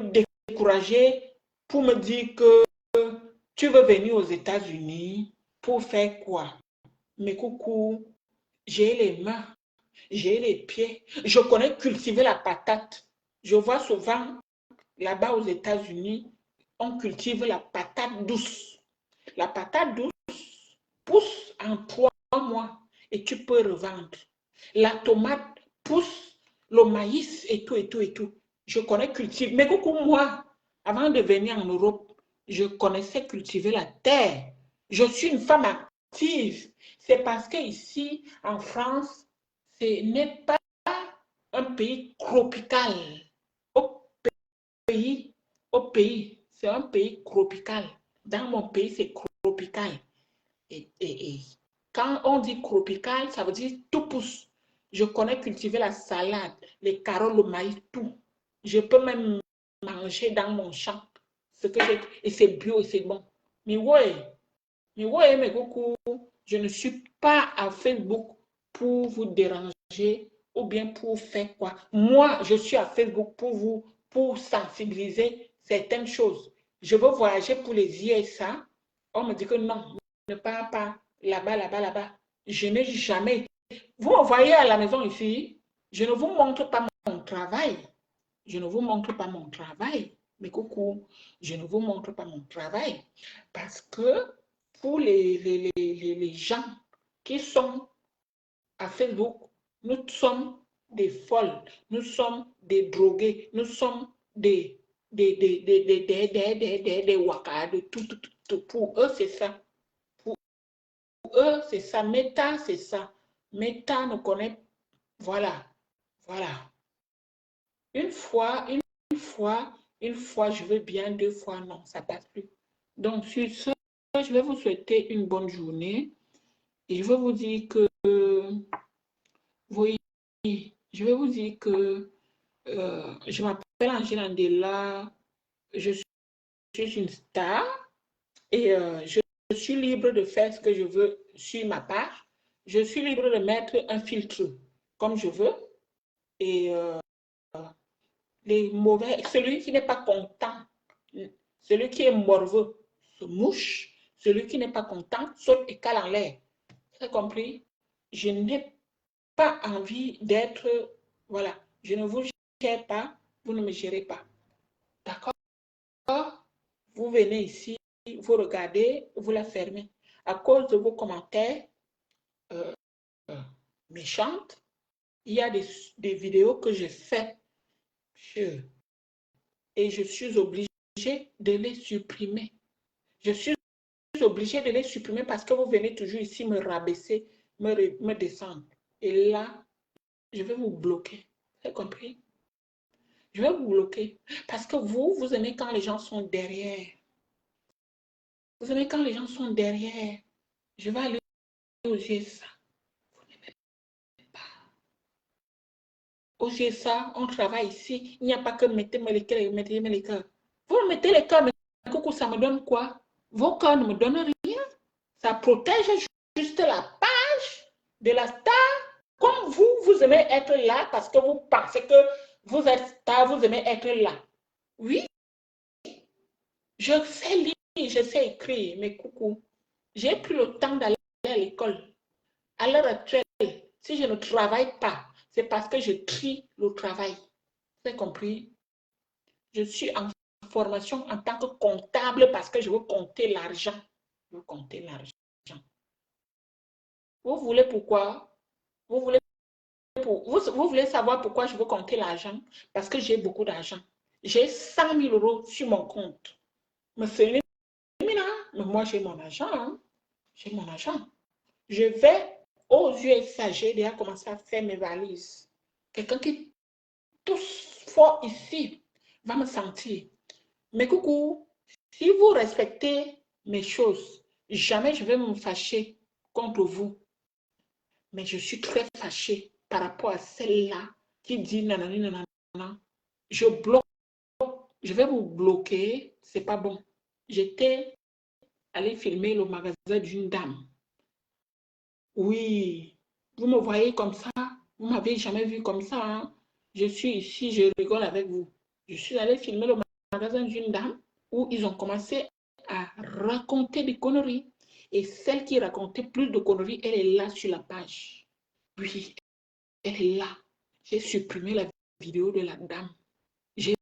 décourager pour me dire que tu veux venir aux États-Unis pour faire quoi? Mais coucou, j'ai les mains, j'ai les pieds. Je connais cultiver la patate. Je vois souvent là-bas aux États-Unis, on cultive la patate douce. La patate douce pousse en 3 mois et tu peux revendre. La tomate pousse, le maïs et tout, et tout, et tout. Je connais cultiver. Mais coucou, moi, avant de venir en Europe, je connaissais cultiver la terre. Je suis une femme active. C'est parce qu'ici, en France, ce n'est pas un pays tropical. Au pays, c'est un pays tropical. Dans mon pays, c'est tropical. Et quand on dit tropical, ça veut dire tout pousse. Je connais cultiver la salade, les carottes, le maïs, tout. Je peux même manger dans mon champ. Et c'est bio et c'est bon. Mais ouais, mais coucou, je ne suis pas à Facebook pour vous déranger ou bien pour faire quoi. Moi, je suis à Facebook pour vous, pour sensibiliser certaines choses. Je veux voyager pour les ISA. On me dit que non, ne pars pas là-bas, là-bas, là-bas. Je n'ai jamais été. Vous me voyez à la maison ici, je ne vous montre pas mon travail. Je ne vous montre pas mon travail. Mais coucou, je ne vous montre pas mon travail. Parce que pour les gens qui sont à Facebook, nous sommes des folles, nous sommes des drogués, nous sommes des wakas, de tout. Pour eux, c'est ça. Pour eux, c'est ça. Meta, c'est ça. Meta ne connaît. Voilà. Une fois, je veux bien, 2 fois, non, ça passe plus. Donc, sur ce, je vais vous souhaiter une bonne journée. Et je vais vous dire que, oui, je vais vous dire que je m'appelle Angela Ndela, je suis une star et je suis libre de faire ce que je veux sur ma page. Je suis libre de mettre un filtre comme je veux. Et les mauvais, celui qui n'est pas content, celui qui est morveux se mouche, celui qui n'est pas content saute et cale en l'air. Vous avez compris? Je n'ai pas envie d'être, voilà, je ne vous gère pas, vous ne me gérez pas. D'accord? Vous venez ici, vous regardez, vous la fermez. À cause de vos commentaires méchantes, il y a des vidéos que j'ai faites et je suis obligée de les supprimer. Je suis obligée de les supprimer parce que vous venez toujours ici me rabaisser, me descendre. Et là, je vais vous bloquer. Vous avez compris? Je vais vous bloquer. Parce que vous aimez quand les gens sont derrière. Vous aimez quand les gens sont derrière. Je vais aller au GSA. Vous n'aimez pas. Au GSA, on travaille ici. Il n'y a pas que mettez-moi les cœurs, mettez-moi les cœurs. Vous mettez les cœurs, mais coucou, ça me donne quoi? Vos cœurs ne me donnent rien. Ça protège juste la page de la star. Comme vous aimez être là parce que vous pensez que vous êtes star, vous aimez être là. Oui, je sais lire, je sais écrire, mais coucou, j'ai pris le temps d'aller à l'école. À l'heure actuelle, si je ne travaille pas, c'est parce que je trie le travail. Vous avez compris? Je suis en formation en tant que comptable parce que je veux compter l'argent. Je veux compter l'argent. Vous voulez pourquoi? Vous voulez savoir pourquoi je veux compter l'argent? Parce que j'ai beaucoup d'argent. J'ai 100 000 euros sur mon compte. Mais moi, j'ai mon argent. Hein? J'ai mon argent. Je vais aux USA, j'ai déjà commencé à faire mes valises. Quelqu'un qui tousse fort ici va me sentir. Mais coucou, si vous respectez mes choses, jamais je vais me fâcher contre vous. Mais je suis très fâchée par rapport à celle-là qui dit nanani nanana. Je bloque. Je vais vous bloquer. C'est pas bon. J'étais allée filmer le magasin d'une dame. Oui, vous me voyez comme ça. Vous ne m'avez jamais vu comme ça. Hein? Je suis ici, je rigole avec vous. Je suis allée filmer le magasin d'une dame où ils ont commencé à raconter des conneries. Et celle qui racontait plus de conneries, elle est là sur la page. Oui, elle est là. J'ai supprimé la vidéo de la dame. J'ai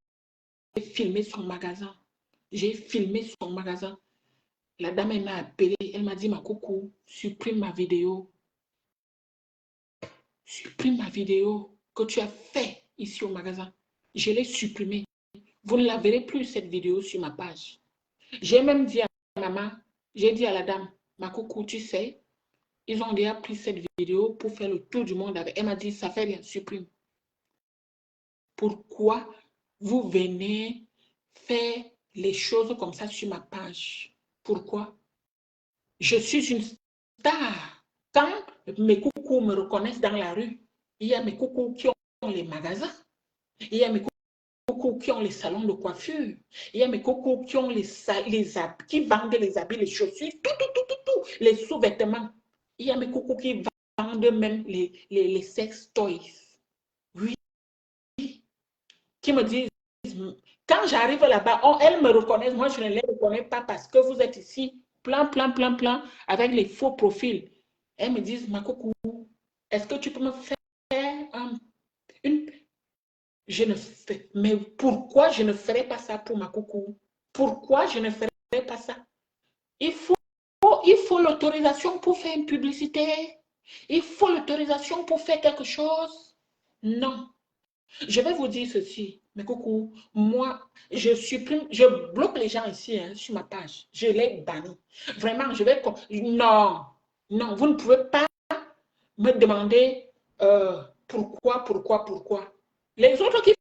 filmé son magasin. J'ai filmé son magasin. La dame, elle m'a appelé. Elle m'a dit, ma coucou, supprime ma vidéo. Supprime ma vidéo que tu as fait ici au magasin. Je l'ai supprimée. Vous ne la verrez plus, cette vidéo, sur ma page. J'ai même dit à maman, j'ai dit à la dame, ma coucou, tu sais, ils ont déjà pris cette vidéo pour faire le tour du monde avec. Elle m'a dit, ça fait rien, supprime. Pourquoi vous venez faire les choses comme ça sur ma page? Pourquoi? Je suis une star. Quand mes coucous me reconnaissent dans la rue, il y a mes coucous qui ont les magasins. Il y a mes coucous qui ont les salons de coiffure. Il y a mes coucous qui ont les habits, qui vendent les habits, les chaussures, tout, les sous-vêtements. Il y a mes coucous qui vendent même les sex toys. Oui. Qui me disent, quand j'arrive là-bas, elles me reconnaissent, moi je ne les reconnais pas parce que vous êtes ici, plein, avec les faux profils. Elles me disent, ma coucou, est-ce que tu peux me faire une... Je ne fais... Mais pourquoi je ne ferais pas ça pour ma coucou? Pourquoi je ne ferais pas ça? Il faut l'autorisation pour faire une publicité. Il faut l'autorisation pour faire quelque chose. Non. Je vais vous dire ceci, mais coucou, moi, je bloque les gens ici hein, sur ma page. Je les bannis. Vraiment, je vais... Non, vous ne pouvez pas me demander pourquoi. Les autres qui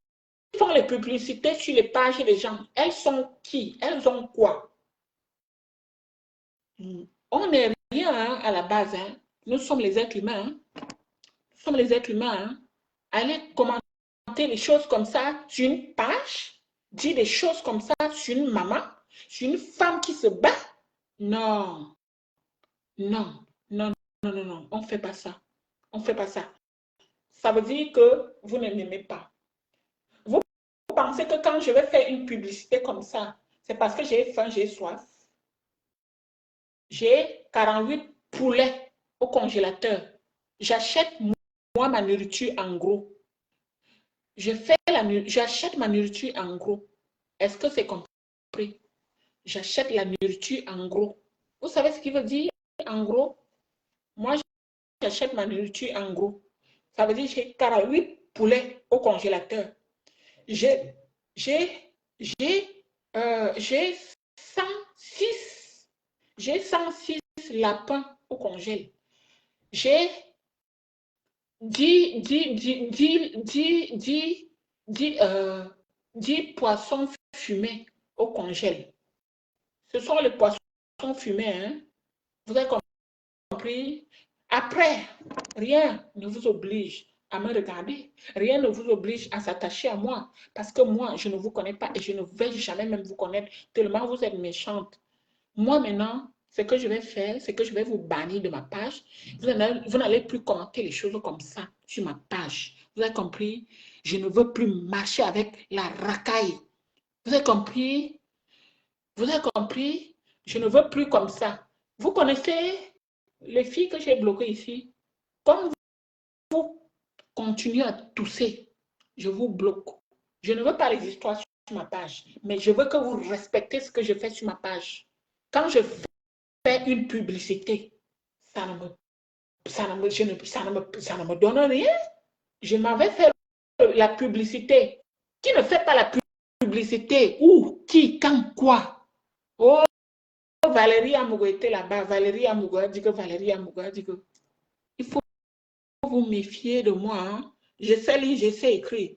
font les publicités sur les pages des gens, elles sont qui? Elles ont quoi? On n'est rien hein, à la base. Hein. Nous sommes les êtres humains. Hein. Nous sommes les êtres humains. Hein. Allez commenter les choses comme ça sur une page, dire des choses comme ça sur une maman, sur une femme qui se bat. Non, on ne fait pas ça. On ne fait pas ça. Ça veut dire que vous ne m'aimez pas. Vous pensez que quand je vais faire une publicité comme ça, c'est parce que j'ai faim, j'ai soif. J'ai 48 poulets au congélateur. J'achète moi ma nourriture en gros. J'achète ma nourriture en gros. Est-ce que c'est compris? J'achète la nourriture en gros. Vous savez ce qu'il veut dire en gros? Moi, j'achète ma nourriture en gros. Ça veut dire que j'ai 48 poulets au congélateur. J'ai 106 lapins au congèle. J'ai 10 poissons fumés au congèle. Ce sont les poissons fumés, hein? Vous avez compris? Après, rien ne vous oblige à me regarder. Rien ne vous oblige à s'attacher à moi. Parce que moi, je ne vous connais pas et je ne vais jamais même vous connaître tellement vous êtes méchante. Moi, maintenant, ce que je vais faire, c'est que je vais vous bannir de ma page. Vous n'allez plus commenter les choses comme ça sur ma page. Vous avez compris? Je ne veux plus marcher avec la racaille. Vous avez compris? Vous avez compris? Je ne veux plus comme ça. Vous connaissez les filles que j'ai bloquées ici? Comme vous continuez à tousser, je vous bloque. Je ne veux pas les histoires sur ma page, mais je veux que vous respectez ce que je fais sur ma page. Quand je fais une publicité, ça ne me donne rien. Je m'avais fait la publicité. Qui ne fait pas la publicité? Où? Qui? Quand? Quoi? Oh, Valérie Amougou était là-bas. Valérie Amougou a dit que Valérie Amougou a dit que il faut vous méfier de moi. Hein? Je sais lire, je sais écrire.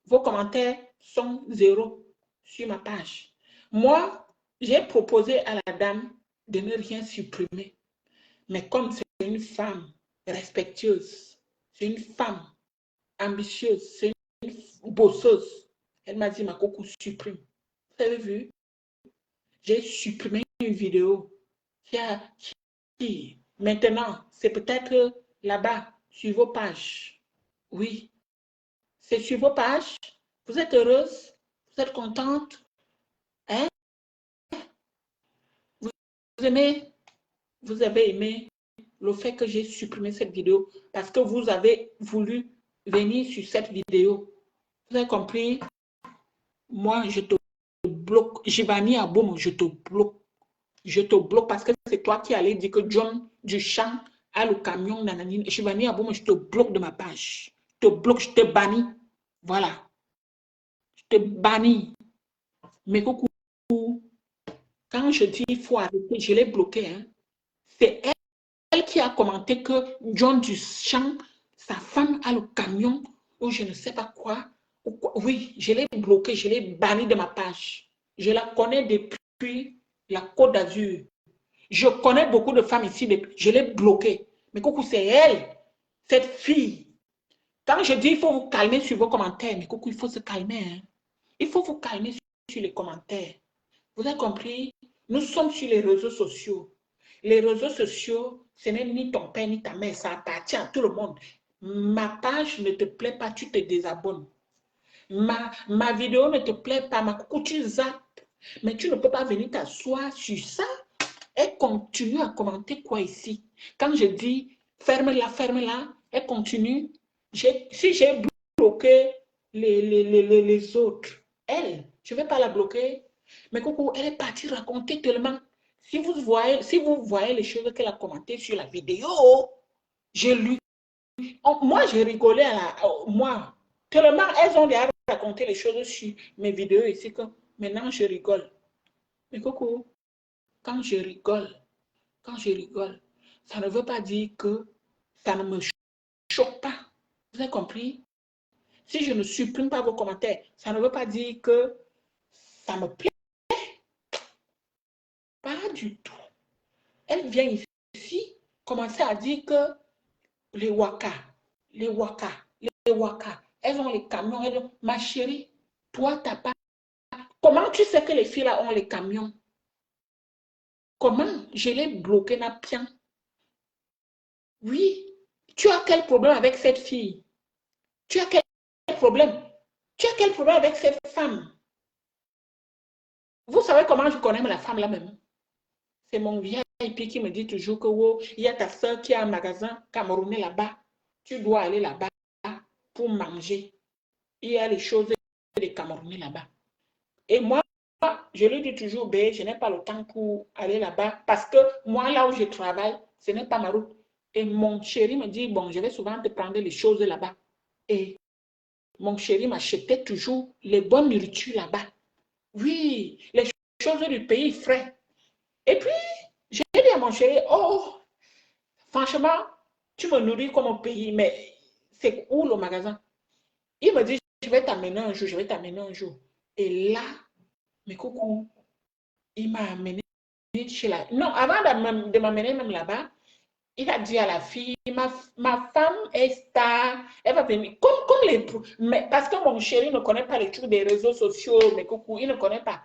Vos commentaires sont 0 sur ma page. Moi, j'ai proposé à la dame de ne rien supprimer. Mais comme c'est une femme respectueuse, c'est une femme ambitieuse, c'est une bosseuse, elle m'a dit, ma coco, supprime. Vous avez vu? J'ai supprimé une vidéo qui maintenant, c'est peut-être là-bas, sur vos pages. Oui, c'est sur vos pages. Vous êtes heureuse? Vous êtes contente? Hein? Vous avez aimé le fait que j'ai supprimé cette vidéo parce que vous avez voulu venir sur cette vidéo. Vous avez compris? Moi, je te bloque. Jivani Aboum, je te bloque. Je te bloque parce que c'est toi qui allais dire que John Duchamp a le camion. Nanani. Jivani Aboum, je te bloque de ma page. Je te bloque, je te bannis. Voilà. Je te bannis. Mais coucou, quand je dis il faut arrêter, je l'ai bloqué. Hein. C'est elle qui a commenté que John Duchamp, sa femme a le camion ou je ne sais pas quoi. Oui, je l'ai bloqué, je l'ai banni de ma page. Je la connais depuis la Côte d'Azur. Je connais beaucoup de femmes ici, je l'ai bloquée. Mais coucou, c'est elle, cette fille. Quand je dis il faut vous calmer sur vos commentaires, mais coucou, il faut se calmer. Hein. Il faut vous calmer sur les commentaires. Vous avez compris? Nous sommes sur les réseaux sociaux. Les réseaux sociaux, ce n'est ni ton père ni ta mère, ça appartient à tout le monde. Ma page ne te plaît pas, tu te désabonnes. Ma vidéo ne te plaît pas, ma coucou, tu zappes. Mais tu ne peux pas venir t'asseoir sur ça et continuer à commenter quoi ici. Quand je dis ferme-la, elle continue. Si j'ai bloqué les autres, elle, je ne vais pas la bloquer. Mais coucou, elle est partie raconter tellement. Si vous voyez les choses qu'elle a commentées sur la vidéo, moi, j'ai rigolé moi. Tellement, elles ont déjà raconté les choses sur mes vidéos ici que maintenant, je rigole. Mais coucou, quand je rigole, ça ne veut pas dire que ça ne me choque pas. Vous avez compris? Si je ne supprime pas vos commentaires, ça ne veut pas dire que ça me plaît. Pas du tout. Elle vient ici commencer à dire que les Waka, elles ont les camions. Ma chérie, toi, tu n'as pas. Comment tu sais que les filles là ont les camions? Comment? Je l'ai bloqué, Napien. Oui. Tu as quel problème avec cette fille? Tu as quel problème? Tu as quel problème avec cette femme? Vous savez comment je connais la femme là même? C'est mon vieil VIP qui me dit toujours que oh, il y a ta soeur qui a un magasin camerounais là-bas. Tu dois aller là-bas pour manger. Il y a les choses des Camerounais là-bas. Et moi, je lui dis toujours, ben, je n'ai pas le temps pour aller là-bas parce que moi, là où je travaille, ce n'est pas ma route. Et mon chéri me dit, bon, je vais souvent te prendre les choses là-bas. Et mon chéri m'achetait toujours les bonnes nourritures là-bas. Oui, les choses du pays frais. Et puis, j'ai dit à mon chéri, oh, franchement, tu me nourris comme au pays, mais c'est où le magasin? Il me dit, je vais t'amener un jour, je vais t'amener un jour. Et là, mais coucou, il m'a amené chez la... Non, avant de m'amener même là-bas, il a dit à la fille, ma femme est star, elle va venir. Comme les... Mais parce que mon chéri ne connaît pas les trucs des réseaux sociaux, mais coucou, il ne connaît pas.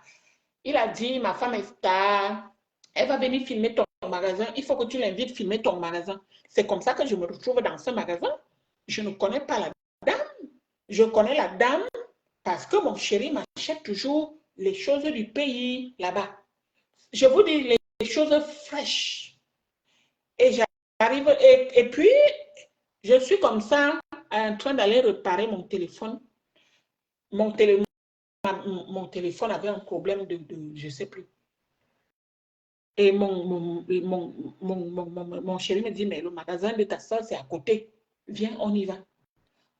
Il a dit, ma femme est star, elle va venir filmer ton magasin, il faut que tu l'invites filmer ton magasin. C'est comme ça que je me retrouve dans ce magasin. Je ne connais pas la dame. Je connais la dame parce que mon chéri m'achète toujours les choses du pays là-bas. Je vous dis les choses fraîches. Et j'arrive, et puis, je suis comme ça en train d'aller réparer mon téléphone. Mon téléphone avait un problème de je ne sais plus. Et mon chéri me dit, mais le magasin de ta soeur, c'est à côté. Viens, on y va.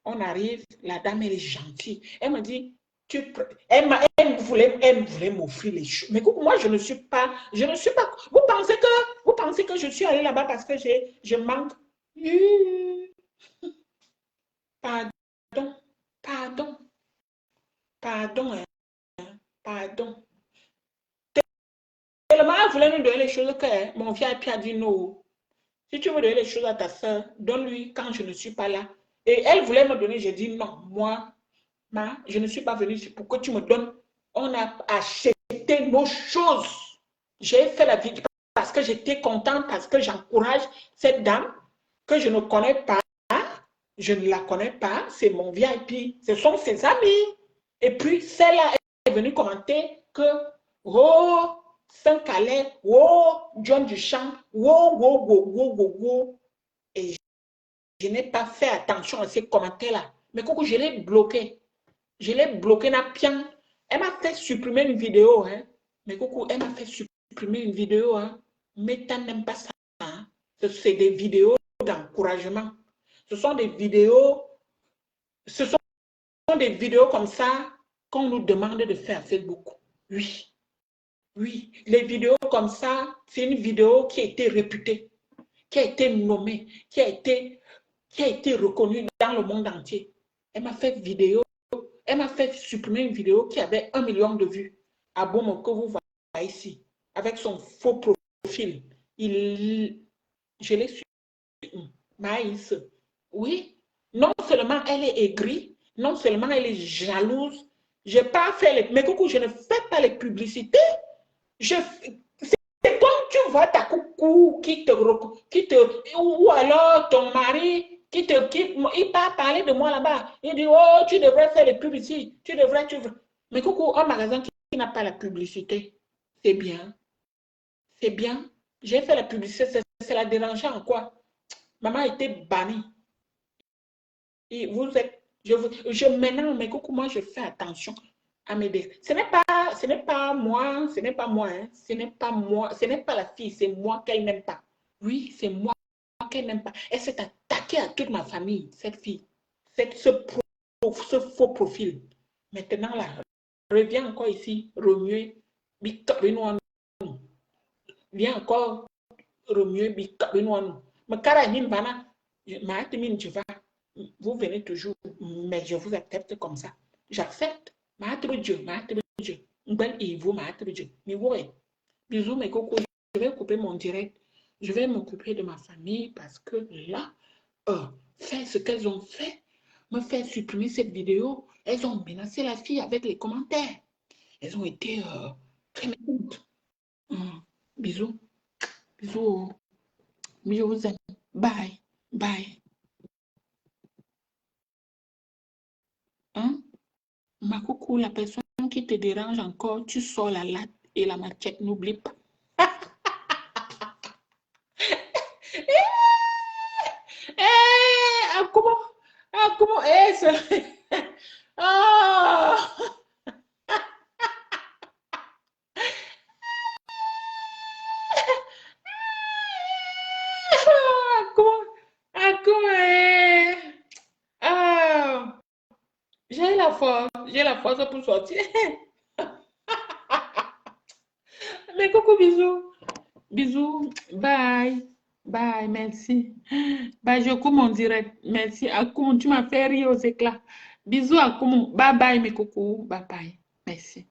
On arrive, la dame, elle est gentille. Elle me dit, elle voulait m'offrir les choses. Mais moi, je ne suis pas. Vous pensez que je suis allée là-bas parce que je manque. Pardon, pardon, pardon, pardon. Tellement elle voulait nous donner les choses que mon VIP a dit non. Si tu veux donner les choses à ta soeur, donne-lui quand je ne suis pas là. Et elle voulait me donner, j'ai dit non, moi, je ne suis pas venue ici pour que tu me donnes. On a acheté nos choses. J'ai fait la vidéo parce que j'étais contente, parce que j'encourage cette dame que je ne connais pas. Je ne la connais pas, c'est mon VIP. Ce sont ses amis. Et puis, celle-là est venue commenter que, oh, Saint-Calais, oh, John Duchamp, oh. Et je n'ai pas fait attention à ces commentaires-là. Mais coucou, je l'ai bloqué. Je l'ai bloqué na pian. Elle m'a fait supprimer une vidéo. Hein. Mais coucou, elle m'a fait supprimer une vidéo. Hein. Mais tu n'aimes pas ça. Hein. C'est des vidéos d'encouragement. Ce sont des vidéos comme ça qu'on nous demande de faire Facebook. Oui. Oui. Les vidéos comme ça, c'est une vidéo qui a été réputée, qui a été nommée, qui a été reconnue dans le monde entier. Elle m'a fait supprimer une vidéo qui avait 1 million de vues. À bon que vous voyez ici, avec son faux profil. Je l'ai supprimé. Maïs. Oui. Non seulement elle est aigrie, non seulement elle est jalouse. Je n'ai pas fait mais coucou, je ne fais pas les publicités. C'est comme tu vois ta coucou ou alors ton mari il part parler de moi là-bas. Il dit, oh, tu devrais faire les publicités. Mais coucou, un magasin qui n'a pas la publicité, c'est bien. C'est bien. J'ai fait la publicité, c'est la dérangeant en quoi? Maman a été bannie. Et vous êtes, maintenant, mais coucou, moi, je fais attention à mes dés. Ce n'est pas moi, hein. Ce n'est pas la fille, c'est moi qu'elle n'aime pas. Oui, c'est moi qu'elle n'aime pas. Elle s'est attaquée à toute ma famille, cette fille. Ce faux profil. Maintenant, là, reviens encore ici, remuer, viens encore remuer, mais carrément, Vana, vous venez toujours, mais je vous accepte comme ça. J'accepte. Dieu. Bisous, mes cocos. Je vais couper mon direct. Je vais m'occuper de ma famille parce que là, faire ce qu'elles ont fait, me faire supprimer cette vidéo, elles ont menacé la fille avec les commentaires. Elles ont été très méchantes. Bisous. Bisous. Je vous aime. Bye. Bye. Hein? Ma coucou, la personne qui te dérange encore, tu sors la latte et la machette, n'oublie pas. comment est-ce? Ah! Comment est? Ah! J'ai la force pour sortir. Mais coucou, bisous. Bisous, bye. Bye, merci. Bye, je coupe mon direct. Merci. Akoum, tu m'as fait rire aux éclats. Bisous, Akoum. Bye bye, mes coucous. Bye bye. Merci.